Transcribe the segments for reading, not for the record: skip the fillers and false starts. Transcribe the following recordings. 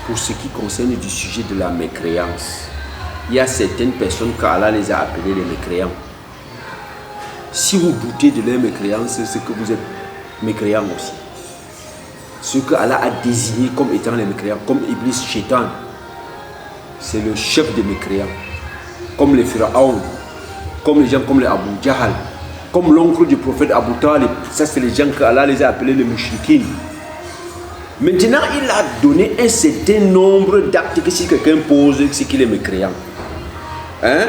pour ce qui concerne du sujet de la mécréance, il y a certaines personnes qu'Allah les a appelées les mécréants. Si vous doutez de leur mécréance, c'est que vous êtes mécréants aussi. Ce que Allah a désigné comme étant les mécréants, comme Iblis, Shaitan, c'est le chef des mécréants. Comme les Pharaons, comme les gens comme les Abu Jahal, comme l'oncle du prophète Abu Talib. Ça, c'est les gens qu'Allah les a appelés les mushrikin. Maintenant, il a donné un certain nombre d'actes que si quelqu'un pose, c'est qu'il est mécréant. Hein?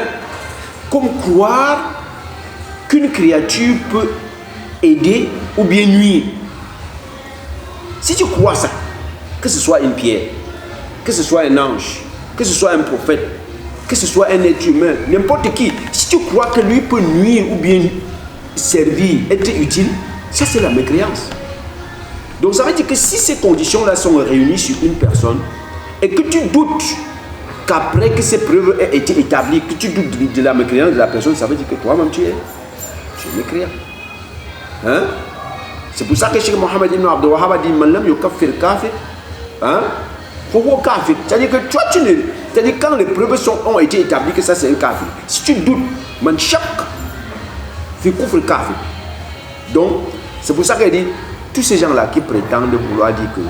Comme croire qu'une créature peut aider ou bien nuire. Si tu crois ça, que ce soit une pierre, que ce soit un ange, que ce soit un prophète, que ce soit un être humain, n'importe qui, si tu crois que lui peut nuire ou bien servir, être utile, ça c'est la mécréance. Donc ça veut dire que si ces conditions-là sont réunies sur une personne et que tu doutes qu'après que ces preuves aient été établies, que tu doutes de la mécréance de la personne, ça veut dire que toi-même tu es mécréant. Hein? C'est pour ça que Cheikh Mohammed ibn Abdul Wahhab a dit Man lam yukaffir kafir, hein? Faut kafir. C'est-à-dire que toi tu ne. C'est-à-dire quand les preuves ont été établies que ça c'est un kafir. Si tu doutes, man shak fi kufr kafir. Donc c'est pour ça qu'il dit tous ces gens-là qui prétendent vouloir dire que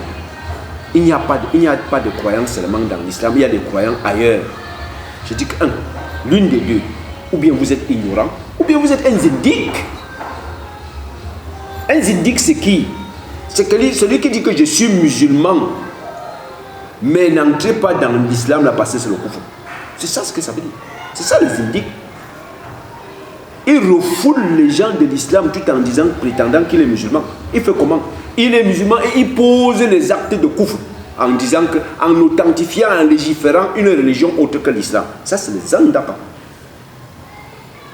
il n'y a pas de croyance seulement dans l'islam, il y a des croyants ailleurs. Je dis que l'une des deux, ou bien vous êtes ignorant, ou bien vous êtes un zindiq. Un zindiq c'est qui? C'est celui qui dit que je suis musulman, mais n'entrez pas dans l'islam là parce que c'est le kufr. C'est ça ce que ça veut dire. C'est ça le zindiq. Il refoule les gens de l'islam tout en disant, prétendant qu'il est musulman. Il fait comment? Il est musulman et il pose les actes de kufr en disant que, en authentifiant, en légiférant une religion autre que l'islam. Ça c'est le zandaka.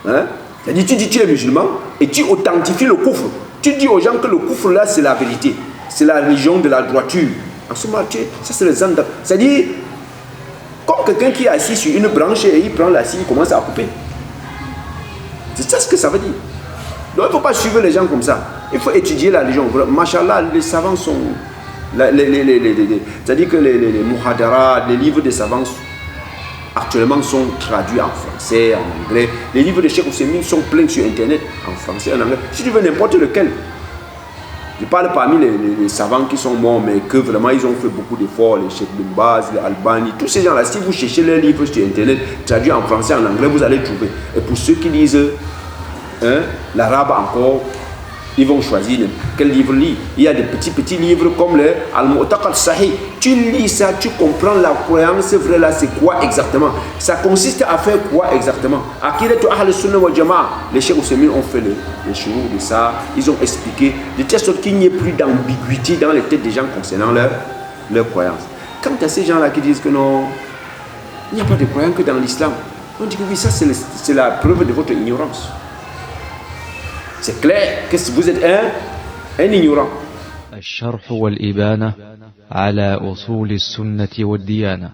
Hein? C'est-à-dire tu dis tu es musulman et tu authentifies le kufr. Tu dis aux gens que le kufr là c'est la vérité, c'est la religion de la droiture. En ce moment, ça c'est le zandaka. C'est-à-dire, comme quelqu'un qui est assis sur une branche et il prend la scie, il commence à couper. C'est ça ce que ça veut dire. Donc il ne faut pas suivre les gens comme ça. Il faut étudier la religion. Machallah, les savants sont... c'est-à-dire que les muhadara, les livres des savants actuellement sont traduits en français, en anglais. Les livres de Cheikh Oussemin sont pleins sur internet, en français, en anglais. Si tu veux n'importe lequel. Je parle parmi les savants qui sont morts, mais que vraiment ils ont fait beaucoup d'efforts, les Cheikh Bin Baz, les Albani, tous ces gens-là, si vous cherchez leurs livres sur internet, traduits en français, en anglais, vous allez trouver. Et pour ceux qui lisent l'arabe encore, ils vont choisir quel livre lire. Il y a des petits livres comme le Al-Mu'taqad Sahih. Tu lis ça, tu comprends la croyance vraie là, c'est quoi exactement? Ça consiste à faire quoi exactement? Aqidatu Ahl Sunnah wa Jama'a. Les Cheikh Oussemin ont fait les chouous de ça. Ils ont expliqué de telle sorte qu'il n'y ait plus d'ambiguïté dans les têtes des gens concernant leur croyance. Quant à ces gens-là qui disent que non, il n'y a pas de croyance que dans l'islam, on dit que oui, ça c'est la preuve de votre ignorance. C'est clair que vous êtes un ignorant. الشرح والإبانة على أصول السنة والديانة.